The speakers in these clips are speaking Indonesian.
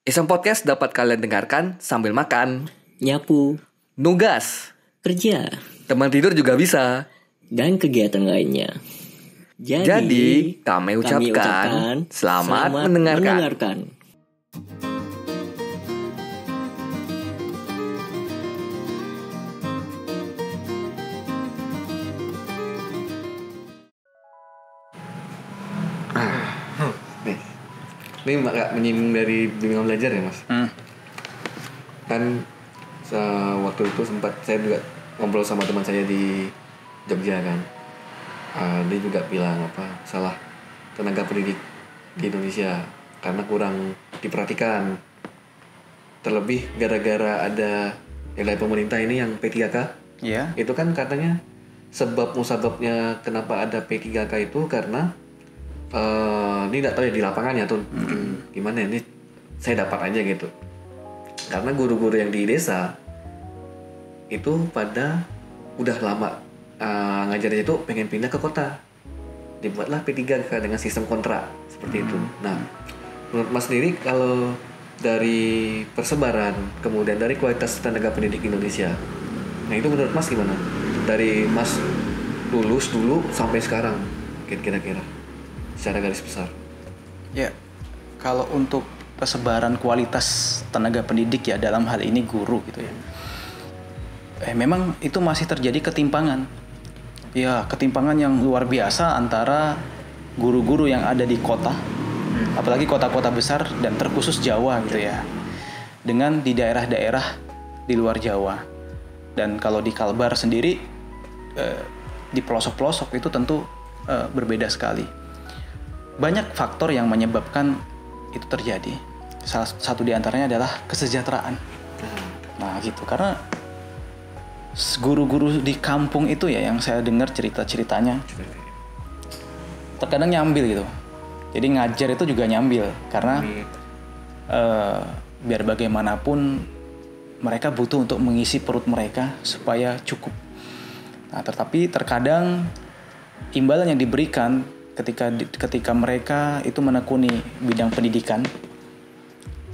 Iseng Podcast dapat kalian dengarkan sambil makan, nyapu, nugas, kerja, teman tidur juga bisa. dan kegiatan lainnya. Jadi, kami ucapkan selamat mendengarkan. Ini agak menyinggung dari bimbingan belajar ya mas. Kan waktu itu sempat saya juga ngobrol sama teman saya di Jogja kan. Dia juga bilang salah tenaga pendidik di Indonesia karena kurang diperhatikan. Terlebih gara-gara ada yang dari pemerintah ini yang P3K. Iya. Itu kan katanya musababnya kenapa ada P3K itu karena ini tidak tahu ya di lapangannya tuh gimana ini saya dapat aja gitu. Karena guru-guru yang di desa itu pada udah lama ngajarnya itu pengen pindah ke kota, dibuatlah P3K dengan sistem kontrak seperti itu. Nah, menurut Mas sendiri kalau dari persebaran kemudian dari kualitas tenaga pendidik Indonesia, nah itu menurut Mas gimana? Dari Mas lulus dulu sampai sekarang kira-kira secara garis besar. Ya, kalau untuk persebaran kualitas tenaga pendidik ya dalam hal ini guru gitu ya. Memang itu masih terjadi ketimpangan. Ya, ketimpangan yang luar biasa antara guru-guru yang ada di kota, apalagi kota-kota besar dan terkhusus Jawa gitu ya, dengan di daerah-daerah di luar Jawa. Dan kalau di Kalbar sendiri, di pelosok-pelosok itu tentu berbeda sekali. Banyak faktor yang menyebabkan itu terjadi. Salah satu di antaranya adalah kesejahteraan. Nah gitu, karena guru-guru di kampung itu ya yang saya dengar cerita-ceritanya terkadang nyambil gitu. Jadi ngajar itu juga nyambil karena biar bagaimanapun mereka butuh untuk mengisi perut mereka supaya cukup. Nah, tetapi terkadang imbalan yang diberikan ketika mereka itu menekuni bidang pendidikan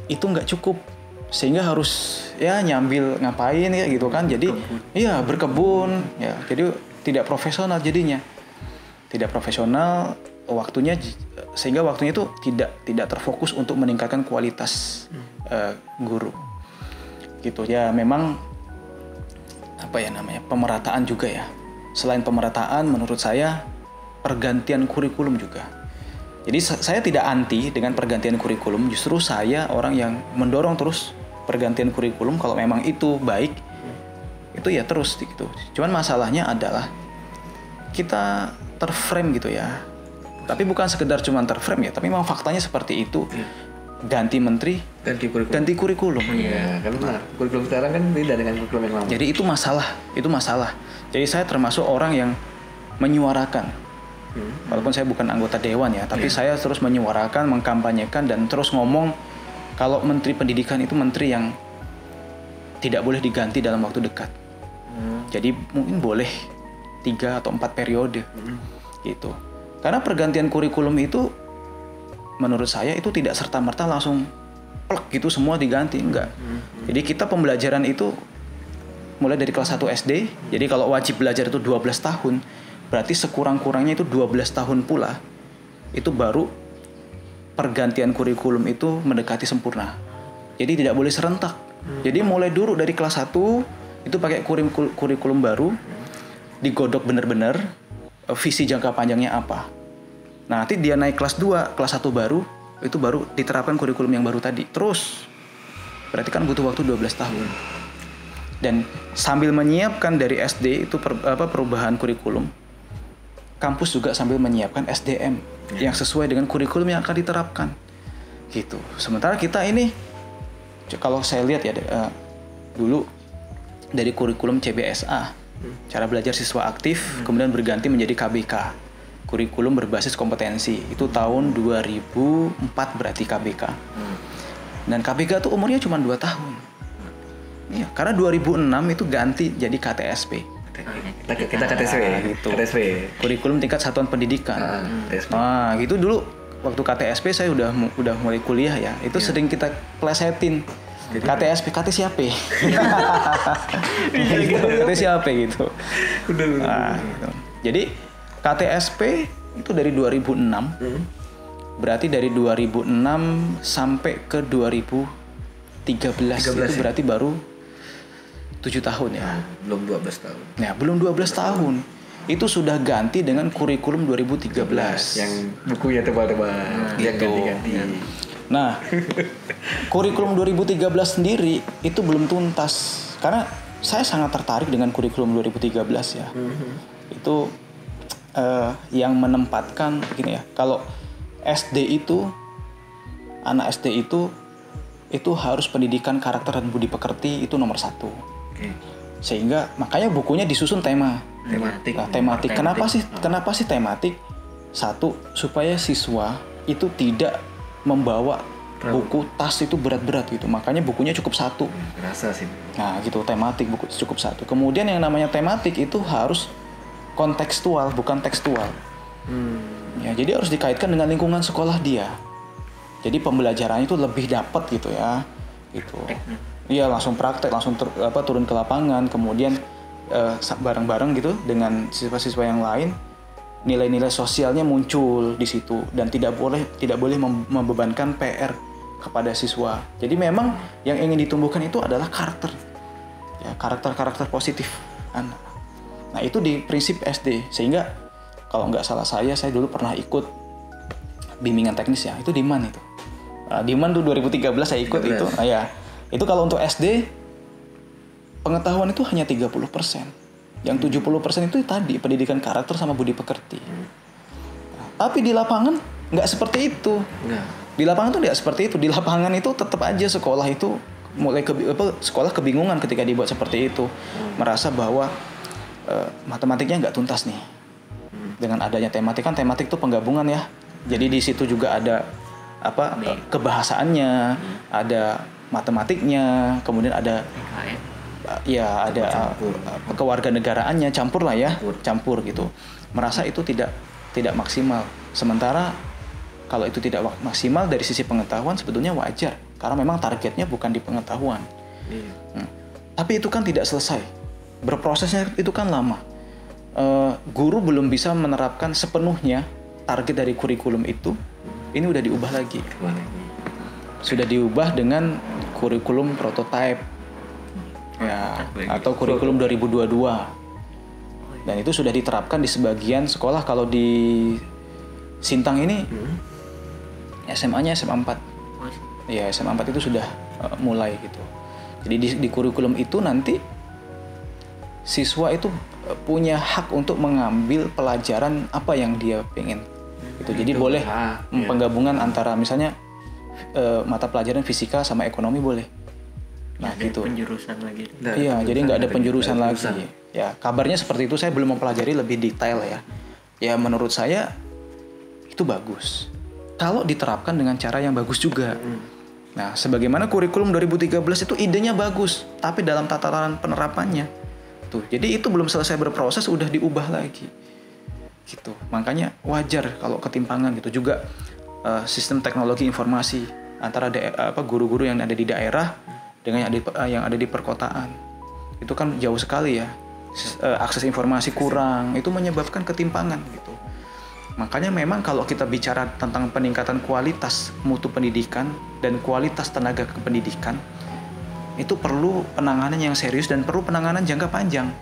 itu nggak cukup, sehingga harus ya nyambil ngapain ya gitu kan. Jadi iya berkebun ya, jadi tidak profesional jadinya, tidak profesional waktunya, sehingga waktunya itu tidak terfokus untuk meningkatkan kualitas guru gitu ya. Memang pemerataan juga ya. Selain pemerataan, menurut saya pergantian kurikulum juga. Jadi saya tidak anti dengan pergantian kurikulum, justru saya orang yang mendorong terus pergantian kurikulum. Kalau memang itu baik, itu ya terus gitu. Cuman masalahnya adalah kita terframe gitu ya. Tapi bukan sekedar cuman terframe ya, tapi memang faktanya seperti itu. Ganti menteri, ganti kurikulum. Iya, karena kurikulum sekarang kan beda dengan kurikulum yang lama. Jadi itu masalah. Jadi saya termasuk orang yang menyuarakan. Walaupun saya bukan anggota dewan ya, tapi saya terus menyuarakan, mengkampanyekan, dan terus ngomong kalau menteri pendidikan itu menteri yang tidak boleh diganti dalam waktu dekat. Jadi mungkin boleh 3 atau 4 periode gitu. Karena pergantian kurikulum itu menurut saya itu tidak serta-merta langsung plek gitu semua diganti, enggak. Jadi kita pembelajaran itu mulai dari kelas 1 SD. Jadi kalau wajib belajar itu 12 tahun, berarti sekurang-kurangnya itu 12 tahun pula itu baru pergantian kurikulum itu mendekati sempurna. Jadi tidak boleh serentak. Jadi mulai dulu dari kelas 1 itu pakai kurikulum baru, digodok benar-benar visi jangka panjangnya apa. Nah, nanti dia naik kelas 2, kelas 1 baru, itu baru diterapkan kurikulum yang baru tadi. Terus berarti kan butuh waktu 12 tahun. Dan sambil menyiapkan dari SD itu perubahan kurikulum, kampus juga sambil menyiapkan SDM yang sesuai dengan kurikulum yang akan diterapkan gitu. Sementara kita ini, kalau saya lihat ya dulu dari kurikulum CBSA, cara belajar siswa aktif, kemudian berganti menjadi KBK, kurikulum berbasis kompetensi. Itu tahun 2004 berarti KBK. Dan KBK itu umurnya cuma 2 tahun. Iya, karena 2006 itu ganti jadi KTSP. Kita KTSP, gitu. KTSP. Kurikulum tingkat satuan pendidikan. Nah, gitu dulu waktu KTSP saya udah mulai kuliah ya. Itu sering kita plesetin. KTSP, KT siapa? KT siapa gitu. Nah, gitu. Jadi KTSP itu dari 2006. Berarti dari 2006 sampai ke 2013 itu berarti baru 7 tahun ya. Belum 12 tahun. Ya, belum 12 tahun. Itu sudah ganti dengan kurikulum 2013 yang bukunya tebal-tebal, yang gitu. ganti-ganti. Nah, kurikulum 2013 sendiri itu belum tuntas karena saya sangat tertarik dengan kurikulum 2013 ya. Itu yang menempatkan begini ya. Kalau SD itu anak SD itu harus pendidikan karakter dan budi pekerti itu nomor 1. Sehingga makanya bukunya disusun tematik. Nah, tematik. Kenapa sih tematik? Satu, supaya siswa itu tidak membawa buku tas itu berat-berat gitu. Makanya bukunya cukup 1. Rasa sih. Nah, gitu tematik buku cukup 1. Kemudian yang namanya tematik itu harus kontekstual, bukan tekstual. Ya, jadi harus dikaitkan dengan lingkungan sekolah dia. Jadi pembelajarannya itu lebih dapat gitu ya. Gitu. Iya, langsung praktek, langsung turun ke lapangan, kemudian bareng-bareng gitu dengan siswa-siswa yang lain. Nilai-nilai sosialnya muncul di situ dan tidak boleh membebankan PR kepada siswa. Jadi memang yang ingin ditumbuhkan itu adalah karakter. Ya, karakter positif anak. Nah, itu di prinsip SD. Sehingga kalau nggak salah saya dulu pernah ikut bimbingan teknis ya. Itu di MAN itu. Di MAN tuh 2013 saya ikut 13. Itu. Nah, ya. Itu kalau untuk SD pengetahuan itu hanya 30%. Yang 70% itu tadi pendidikan karakter sama budi pekerti. Nah, tapi di lapangan nggak seperti itu. Di lapangan tuh nggak seperti itu. Di lapangan itu tetap aja sekolah itu sekolah kebingungan ketika dibuat seperti itu. Merasa bahwa matematiknya nggak tuntas nih. Dengan adanya tematik, kan tematik itu penggabungan ya. Jadi di situ juga ada kebahasaannya, ada matematiknya, kemudian ada ya ada kewarganegaraannya, campur lah ya, campur gitu. Merasa itu tidak maksimal. Sementara kalau itu tidak maksimal dari sisi pengetahuan sebetulnya wajar, karena memang targetnya bukan di pengetahuan. Tapi itu kan tidak selesai. Berprosesnya itu kan lama. Guru belum bisa menerapkan sepenuhnya target dari kurikulum itu. Ini udah diubah lagi. Sudah diubah dengan kurikulum prototype ya, atau kurikulum 2022. Dan itu sudah diterapkan di sebagian sekolah. Kalau di Sintang ini SMA-nya SMA 4. Ya, SMA 4 itu sudah mulai gitu. Jadi di kurikulum itu nanti siswa itu punya hak untuk mengambil pelajaran apa yang dia pengen. Gitu. Jadi boleh penggabungan antara misalnya mata pelajaran fisika sama ekonomi boleh. Nah, gitu. Penjurusan lagi. Iya, jadi nggak ada penjurusan lagi. Ya, kabarnya seperti itu. Saya belum mempelajari lebih detail ya. Ya, menurut saya itu bagus. Kalau diterapkan dengan cara yang bagus juga. Nah, sebagaimana kurikulum 2013 itu idenya bagus, tapi dalam tataran penerapannya tuh. Jadi itu belum selesai berproses udah diubah lagi. Gitu. Makanya wajar kalau ketimpangan gitu juga. Sistem teknologi informasi antara guru-guru yang ada di daerah dengan yang ada di perkotaan itu kan jauh sekali ya. Akses informasi kurang, itu menyebabkan ketimpangan gitu. Makanya memang kalau kita bicara tentang peningkatan kualitas mutu pendidikan dan kualitas tenaga kependidikan, itu perlu penanganan yang serius dan perlu penanganan jangka panjang.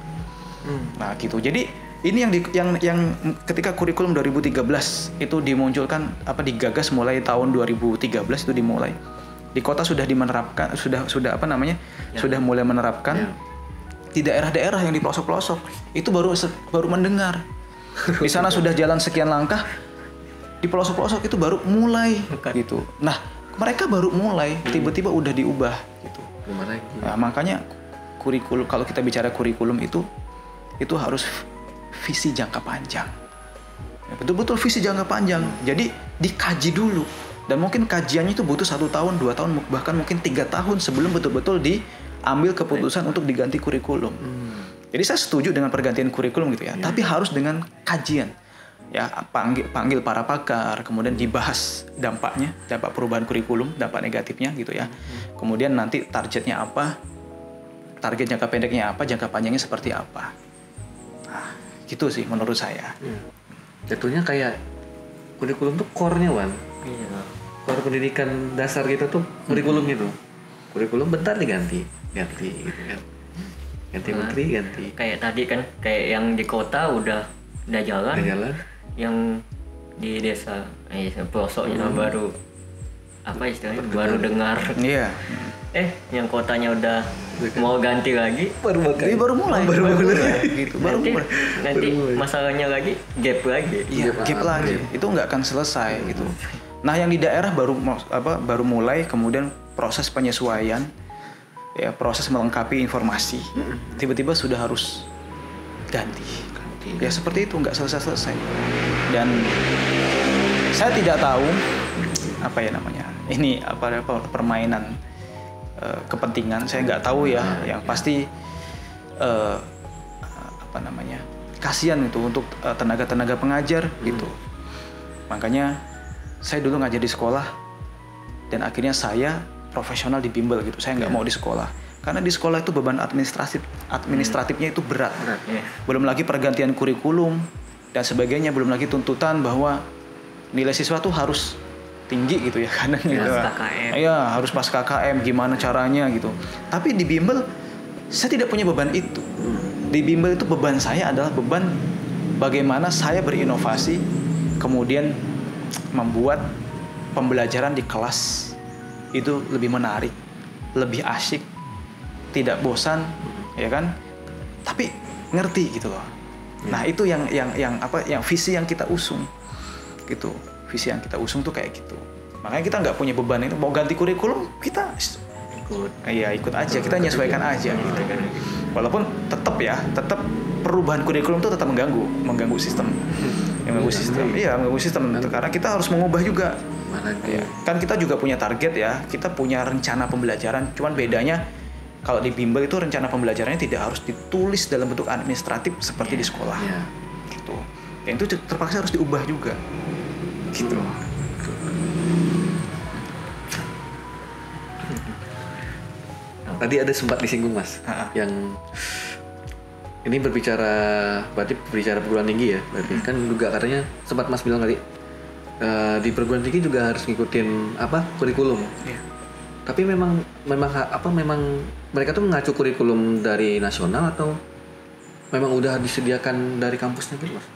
Nah gitu. Jadi ini yang ketika kurikulum 2013 itu dimunculkan digagas mulai tahun 2013 itu dimulai. Di kota sudah menerapkan sudah mulai menerapkan. Di daerah-daerah yang di pelosok-pelosok itu baru mendengar. Di sana sudah jalan sekian langkah, di pelosok-pelosok itu baru mulai gitu. Nah, mereka baru mulai tiba-tiba udah diubah gitu. Nah, makanya kurikulum, kalau kita bicara kurikulum itu harus visi jangka panjang. Betul-betul visi jangka panjang. Jadi dikaji dulu. Dan mungkin kajiannya itu butuh 1 tahun, 2 tahun, bahkan mungkin 3 tahun sebelum betul-betul diambil keputusan untuk diganti kurikulum. Jadi saya setuju dengan pergantian kurikulum gitu ya. Tapi harus dengan kajian. ya panggil para pakar, kemudian dibahas dampaknya, dampak perubahan kurikulum, dampak negatifnya gitu ya. Kemudian nanti targetnya apa, target jangka pendeknya apa, jangka panjangnya seperti apa. Nah, gitu sih menurut saya. Jatuhnya kayak kurikulum tuh core-nya, Wan. Iya. Core pendidikan dasar kita tuh kurikulum gitu. Kurikulum bentar diganti gitu kan. Ganti menteri, ganti. Kayak tadi kan, kayak yang di kota udah jalan. Udah jalan. Yang di desa pelosoknya baru apa istilahnya, baru dengar. Iya. Yang kotanya udah mau ganti lagi, Baru mulai. Gitu. nanti masalahnya lagi gap lagi. Iya, gap lagi. Itu nggak akan selesai gitu. Nah, yang di daerah baru mulai, kemudian proses penyesuaian, ya proses melengkapi informasi. Tiba-tiba sudah harus ganti. Ya seperti itu, nggak selesai. Dan saya tidak tahu apa ya namanya. Ini apa permainan kepentingan. Saya nggak tahu ya. Yang pasti apa namanya, kasihan itu untuk tenaga-tenaga pengajar gitu. Makanya saya dulu ngajar di sekolah dan akhirnya saya profesional di bimbel gitu. Saya nggak mau di sekolah karena di sekolah itu beban administratifnya itu berat. Belum lagi pergantian kurikulum dan sebagainya, belum lagi tuntutan bahwa nilai siswa tuh harus tinggi gitu ya, kadang gitu. KKM. Iya, harus pas KKM, gimana caranya gitu. Tapi di bimbel saya tidak punya beban itu. Di bimbel itu beban saya adalah beban bagaimana saya berinovasi, kemudian membuat pembelajaran di kelas itu lebih menarik, lebih asyik, tidak bosan, ya kan? Tapi ngerti gitu loh. Nah, itu yang visi yang kita usung. Gitu. Visi yang kita usung tuh kayak gitu. Makanya kita nggak punya beban itu. Mau ganti kurikulum, kita ikut aja, kita menyesuaikan aja gitu kan. Walaupun tetap perubahan kurikulum itu tetap mengganggu sistem. Mengganggu sistem. Karena kita harus mengubah juga. Ya, kan kita juga punya target ya, kita punya rencana pembelajaran. Cuman bedanya kalau di bimbel itu rencana pembelajarannya tidak harus ditulis dalam bentuk administratif seperti di sekolah. Gitu. Dan itu terpaksa harus diubah juga. Gitu. Tadi ada sempat disinggung Mas, yang ini berarti berbicara perguruan tinggi ya, berarti kan juga katanya sempat Mas bilang tadi di perguruan tinggi juga harus ngikutin kurikulum. Tapi memang mereka tuh mengacu kurikulum dari nasional atau memang udah disediakan dari kampusnya gitu Mas?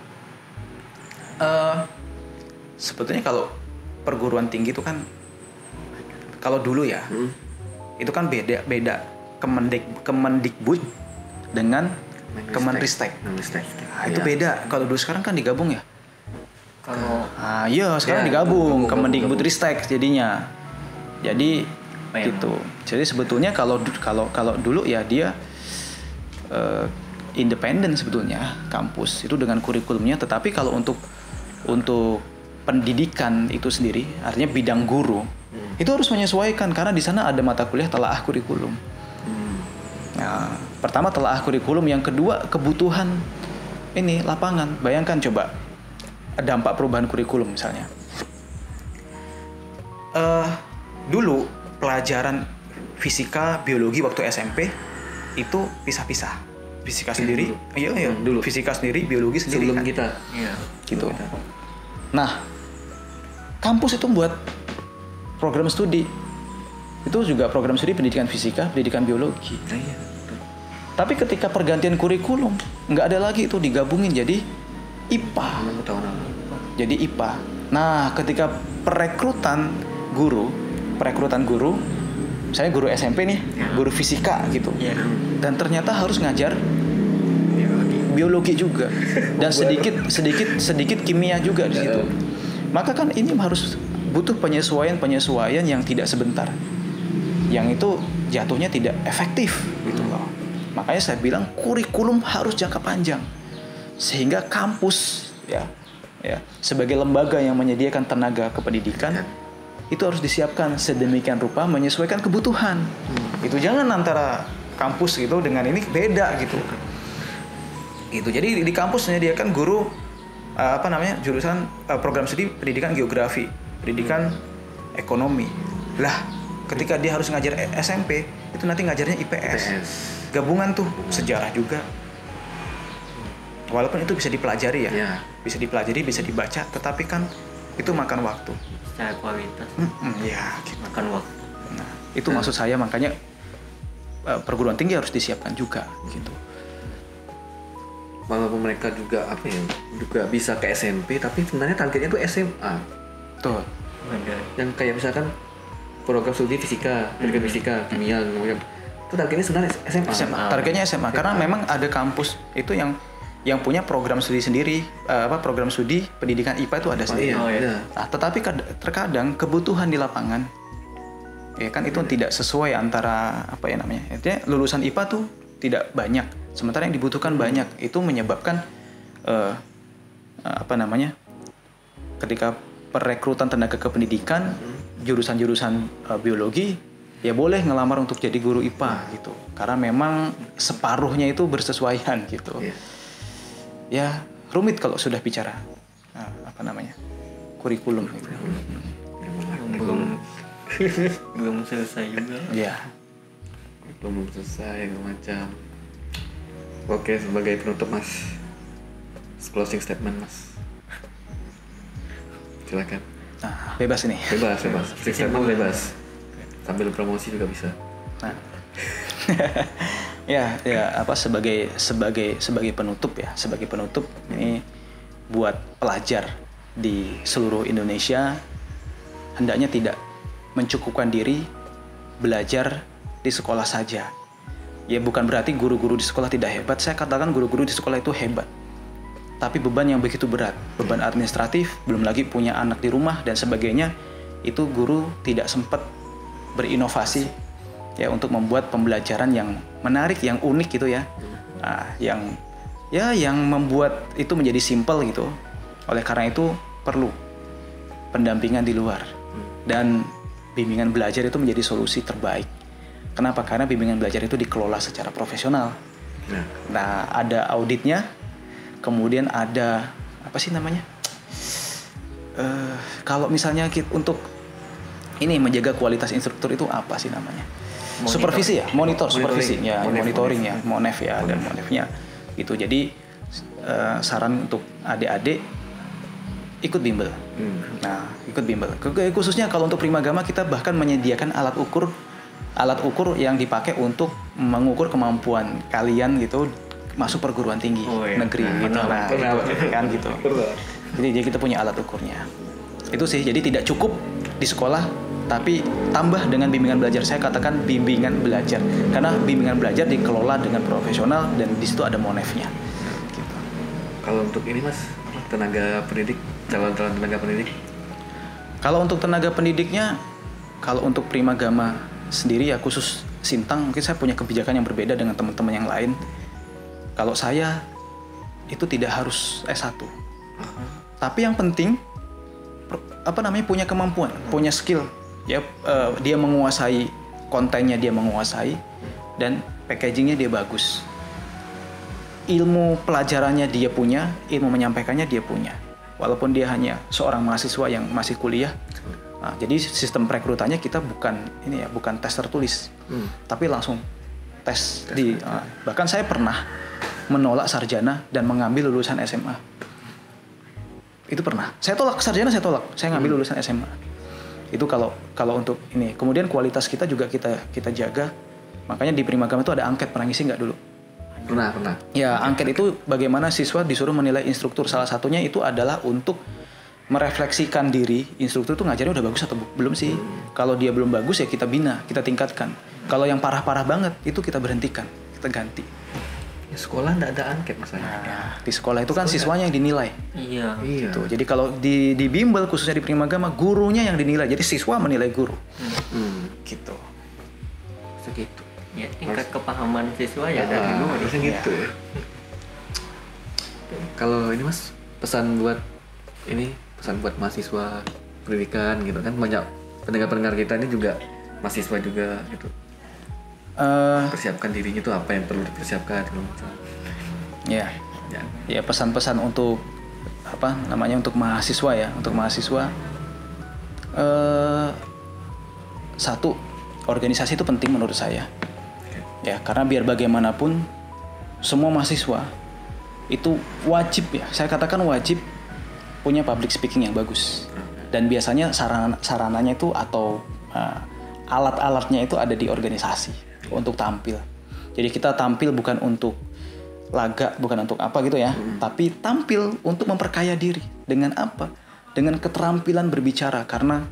Sebetulnya kalau perguruan tinggi itu kan kalau dulu ya itu kan beda Kemendikbud dengan Kemenristek. Nah, itu beda. Kalau dulu, sekarang kan digabung ya. Iya sekarang digabung Kemendikbud Ristek jadinya. Jadi gitu. Jadi sebetulnya kalau dulu ya dia independen sebetulnya kampus itu dengan kurikulumnya. Tetapi kalau untuk pendidikan itu sendiri, artinya bidang guru, itu harus menyesuaikan karena di sana ada mata kuliah telaah kurikulum. Nah, pertama telaah kurikulum, yang kedua kebutuhan ini lapangan. Bayangkan coba dampak perubahan kurikulum misalnya. Dulu pelajaran fisika, biologi waktu SMP itu pisah-pisah. Fisika sendiri, dulu. Fisika sendiri, biologi sendiri. Sebelum kan? kita, gitu. Nah, kampus itu buat program studi. Itu juga program studi pendidikan fisika, pendidikan biologi. Tapi ketika pergantian kurikulum, nggak ada lagi itu digabungin jadi IPA. Jadi IPA. Nah, ketika perekrutan guru, misalnya guru SMP nih, guru fisika gitu, dan ternyata harus ngajar biologi juga, dan sedikit kimia juga di situ. Maka kan ini harus butuh penyesuaian yang tidak sebentar, yang itu jatuhnya tidak efektif gitu loh. Makanya saya bilang kurikulum harus jangka panjang, sehingga kampus ya sebagai lembaga yang menyediakan tenaga kependidikan itu harus disiapkan sedemikian rupa menyesuaikan kebutuhan. Itu jangan antara kampus gitu dengan ini beda gitu. Jadi di kampus menyediakan guru jurusan program studi pendidikan geografi, pendidikan ekonomi. Lah, ketika dia harus ngajar SMP, itu nanti ngajarnya IPS. Gabungan tuh sejarah juga. Walaupun itu bisa dipelajari ya. Bisa dipelajari, bisa dibaca, tetapi kan itu makan waktu. Secara kualitas. Gitu. Makan waktu. Nah, itu maksud saya, makanya perguruan tinggi harus disiapkan juga gitu. Walaupun mereka juga juga bisa ke SMP, tapi sebenarnya targetnya tuh SMA. Tuh. Yang kayak misalkan program studi fisika, pendidikan fisika, kimia, itu targetnya sebenarnya SMA. Targetnya SMA karena memang ada kampus itu yang punya program studi sendiri, program studi pendidikan IPA itu ada sendiri. Nah, tetapi terkadang kebutuhan di lapangan, ya kan itu tidak sesuai antara artinya lulusan IPA tuh tidak banyak, sementara yang dibutuhkan banyak. Itu menyebabkan ketika perekrutan tenaga kependidikan jurusan-jurusan biologi ya boleh ngelamar untuk jadi guru IPA gitu, karena memang separuhnya itu bersesuaian gitu. Ya rumit kalau sudah bicara kurikulum gitu. belum selesai juga. Ya. Belum selesai macam. Oke, sebagai penutup Mas, closing statement Mas, silakan. Nah, bebas ini. Bebas. Closing statement bebas. Sambil promosi juga bisa. Nah. sebagai penutup ini buat pelajar di seluruh Indonesia, hendaknya tidak mencukupkan diri belajar di sekolah saja. Ya bukan berarti guru-guru di sekolah tidak hebat. Saya katakan guru-guru di sekolah itu hebat, tapi beban yang begitu berat, beban administratif, belum lagi punya anak di rumah dan sebagainya, itu guru tidak sempat berinovasi ya untuk membuat pembelajaran yang menarik, yang unik gitu ya. Nah, yang membuat itu menjadi simpel gitu. Oleh karena itu perlu pendampingan di luar, dan bimbingan belajar itu menjadi solusi terbaik. Kenapa? Karena bimbingan belajar itu dikelola secara profesional. Nah, ada auditnya, kemudian ada kalau misalnya untuk ini menjaga kualitas instruktur itu apa sih namanya? Supervisi ya, supervisi ya, monitoring ya, monef ya, dan monefnya itu. Jadi saran untuk adik-adik ikut bimbel. Nah, ikut bimbel. Khususnya kalau untuk Primagama kita bahkan menyediakan alat ukur yang dipakai untuk mengukur kemampuan kalian gitu masuk perguruan tinggi negeri gitu. Kan gitu. Jadi kita punya alat ukurnya. Itu sih. Jadi tidak cukup di sekolah, tapi tambah dengan bimbingan belajar. Saya katakan bimbingan belajar karena bimbingan belajar dikelola dengan profesional dan di situ ada monefnya. Gitu. Kalau untuk ini Mas, tenaga pendidik, calon-calon tenaga pendidik. Kalau untuk tenaga pendidiknya, kalau untuk Primagama sendiri ya khusus Sintang, mungkin saya punya kebijakan yang berbeda dengan teman-teman yang lain. Kalau saya itu tidak harus S1. Tapi yang penting punya kemampuan, punya skill. Ya, dia menguasai kontennya, dia menguasai, dan packagingnya dia bagus. Ilmu pelajarannya dia punya, ilmu menyampaikannya dia punya. Walaupun dia hanya seorang mahasiswa yang masih kuliah. Nah, jadi sistem perekrutannya kita bukan tes tertulis, tapi langsung tes di. Bahkan saya pernah menolak sarjana dan mengambil lulusan SMA. Itu pernah. Saya tolak sarjana, saya ngambil lulusan SMA. Itu kalau untuk ini. Kemudian kualitas kita juga kita jaga. Makanya di Primagama itu ada angket, pernah ngisi nggak dulu? Pernah. Ya, angket itu bagaimana siswa disuruh menilai instruktur. Salah satunya itu adalah untuk merefleksikan diri, instruktur itu ngajarnya udah bagus atau belum sih. Kalau dia belum bagus ya kita bina, kita tingkatkan. Kalau yang parah-parah banget itu kita berhentikan, kita ganti. Ya, sekolah nggak ada angket maksudnya. Nah, di sekolah itu kan siswanya yang dinilai. Iya. Gitu. Jadi kalau di bimbel khususnya di Primagama, gurunya yang dinilai. Jadi siswa menilai guru. Gitu. Segitu. Ya, tingkat kepahaman siswa ya dari dulu harusnya gitu ya. Kalau ini Mas, pesan buat mahasiswa pendidikan gitu kan, banyak pendengar kita ini juga mahasiswa juga gitu. Persiapkan dirinya itu apa yang perlu dipersiapkan gitu. Ya pesan-pesan untuk untuk mahasiswa ya, satu, organisasi itu penting menurut saya. Ya, karena biar bagaimanapun semua mahasiswa itu wajib ya, saya katakan wajib punya public speaking yang bagus. Dan biasanya sarananya itu atau alat-alatnya itu ada di organisasi untuk tampil. Jadi kita tampil bukan untuk laga, bukan untuk apa gitu ya, tapi tampil untuk memperkaya diri. Dengan apa? Dengan keterampilan berbicara, karena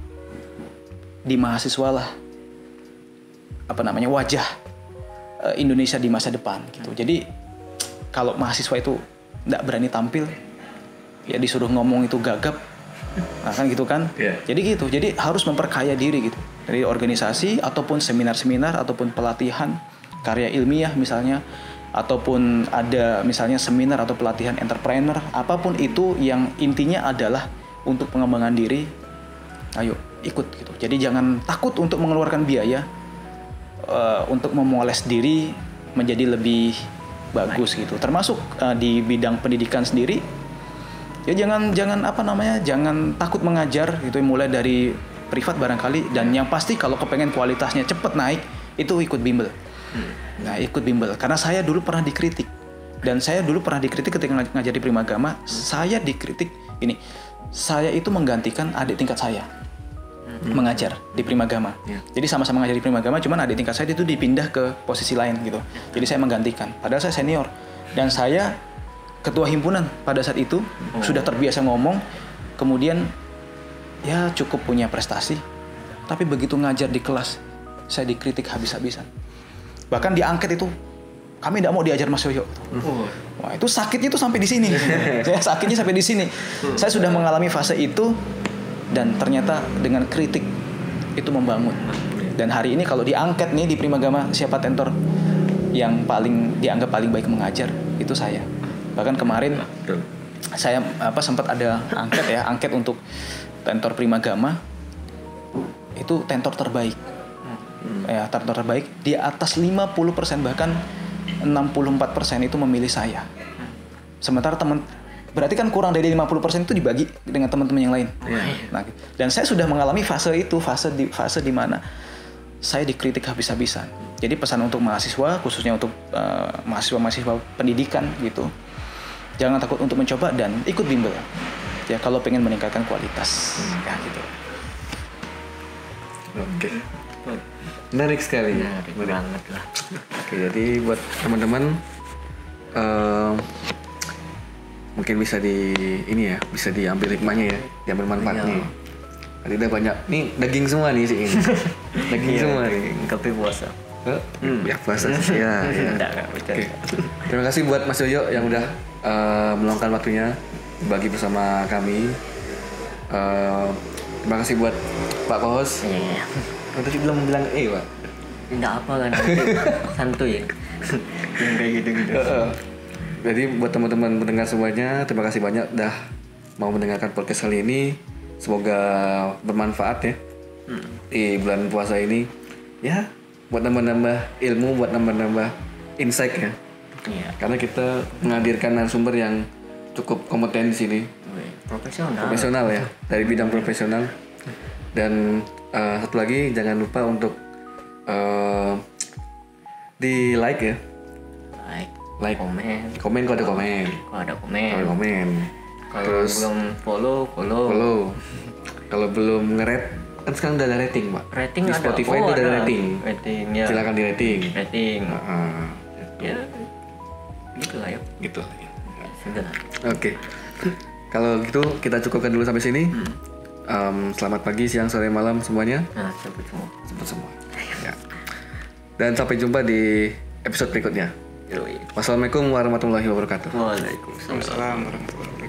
di mahasiswa lah wajah Indonesia di masa depan gitu. Jadi kalau mahasiswa itu nggak berani tampil, ya disuruh ngomong itu gagap, nah kan gitu kan. Jadi harus memperkaya diri gitu, dari organisasi ataupun seminar-seminar ataupun pelatihan karya ilmiah misalnya, ataupun ada misalnya seminar atau pelatihan entrepreneur, apapun itu yang intinya adalah untuk pengembangan diri. Ayo ikut gitu. Jadi jangan takut untuk mengeluarkan biaya untuk memoles diri menjadi lebih bagus gitu. Termasuk di bidang pendidikan sendiri, ya jangan takut mengajar gitu, mulai dari privat barangkali, dan yang pasti kalau kepengen kualitasnya cepet naik itu ikut bimbel. Nah, ikut bimbel, karena saya dulu pernah dikritik, dan saya dulu pernah dikritik ketika ngajar di Primagama. Saya dikritik ini, saya itu menggantikan adik tingkat saya mengajar di Primagama. Jadi sama-sama ngajar di Primagama, cuman adik tingkat saya itu dipindah ke posisi lain gitu. Jadi saya menggantikan, padahal saya senior dan saya ketua himpunan pada saat itu. Sudah terbiasa ngomong, kemudian ya cukup punya prestasi, tapi begitu ngajar di kelas saya dikritik habis-habisan. Bahkan diangket itu, kami tidak mau diajar Mas Yoyo. Wah, itu sakitnya tuh sampai di sini. Sakitnya sampai di sini. Saya sudah mengalami fase itu, dan ternyata dengan kritik itu membangun. Dan hari ini kalau diangket nih di Primagama, siapa tentor yang dianggap paling baik mengajar, itu saya. Bahkan kemarin saya sempat ada angket untuk tentor Primagama, itu tentor terbaik. Ya, tentor terbaik di atas 50%, bahkan 64% itu memilih saya. Sementara berarti kan kurang dari 50% itu dibagi dengan teman-teman yang lain. Nah, dan saya sudah mengalami fase di mana saya dikritik habis-habisan. Jadi pesan untuk mahasiswa, khususnya untuk mahasiswa pendidikan gitu, jangan takut untuk mencoba dan ikut bimbel. Ya, kalau pengen meningkatkan kualitas, ya gitu. Oke. Menarik sekali. Menarik banget lah. Oke, jadi buat teman-teman mungkin bisa bisa diambil hikmahnya ya, diambil manfaatnya. Tadi udah banyak nih, daging semua nih sih ini. Daging semua nih. Kopi puasa. Ya puasa sih ya. Oke. Terima kasih buat Mas Yoyo yang udah meluangkan waktunya bagi bersama kami. Terima kasih buat Pak Kohos. Iya. Tadi belum bilang Pak. Tidak apa kan, santuy. Yang kayak gitu. Jadi buat teman-teman mendengar semuanya, terima kasih banyak udah mau mendengarkan podcast kali ini. Semoga bermanfaat ya di bulan puasa ini. Ya, buat nambah-nambah ilmu, buat nambah-nambah insight ya. Iya. Karena kita menghadirkan narasumber yang cukup kompeten di sini. Profesional ya, dari bidang profesional. Dan satu lagi jangan lupa untuk di like ya. Like, komen kalau ada komen. Kalau belum follow. Kalau belum nge-rate, kan sekarang udah ada rating, Pak. Rating di ada. Spotify itu ada rating. Ya. Silakan di rating. Ya. Gitu lah ya. Sudah. Oke. Kalau gitu kita cukupkan dulu sampai sini. Selamat pagi, siang, sore, malam semuanya. Sampai semua. Ya. Dan sampai jumpa di episode berikutnya. Wassalamualaikum warahmatullahi wabarakatuh. Waalaikumsalam warahmatullahi wabarakatuh.